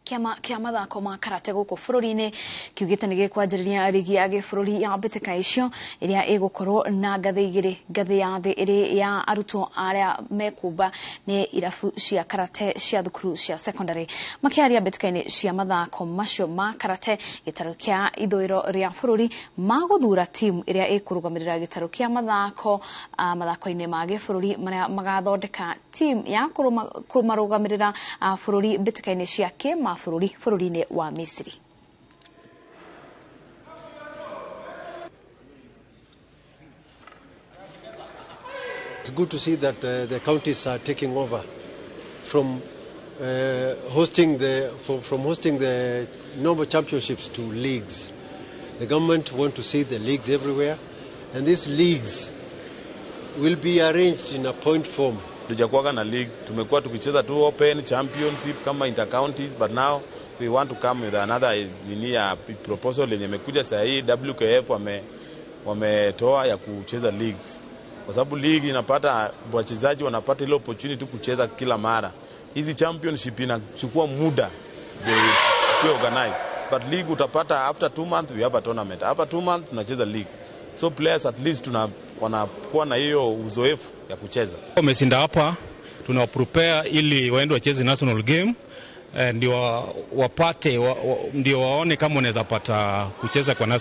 Kia mathako ma karate gũkũ bũrũri-inĩ kiugĩte nĩ gĩkwanjĩrĩria ligi ya gĩbũrũri ya mbĩtĩka icio ĩrĩa ĩgũkorwo na ngathĩ igĩrĩ, ngathĩ ya thĩ ĩrĩ ya arutwo arĩa mekumba nĩ irabu cia karate cia thukuru cia secondary. Makĩaria mbĩtĩka-inĩ cia mathako macio ma karate gĩtarũ kĩa ithũĩro rĩa bũrũri magũthura timu ĩrĩa ĩkũrũgamĩrĩra gĩtarũ kĩa mathako mathako-inĩ ma gĩbũrũri marĩa magathondeka timu ya kũmarũgamĩrĩra bũrũri mbĩtĩka-inĩ cia bũrũri-inĩ wa Misiri. It's good to see that the counties are taking over from hosting the normal championships to leagues. The government want to see the leagues everywhere, and these leagues will be arranged in a point form. Tujakuwa na league, tumekuwa tukicheza tu open championship kama intercounties, but now we want to come with another proposal yenye imekuja sasa hii WKF wametoa ya kucheza leagues. Kwa sababu league inapata wachezaji wanapata ile opportunity kucheza kila mara. Hizi championship inachukua muda to organize. But league utapata after 2 months we have a tournament. After 2 months tunacheza league. So players at least wanakuwa na hiyo uzoefu ya kucheza. Wamesinda hapa tunawaprepare ili waende wacheze national game, ndio wapate ndio waone kama wanaweza pata kucheza kwa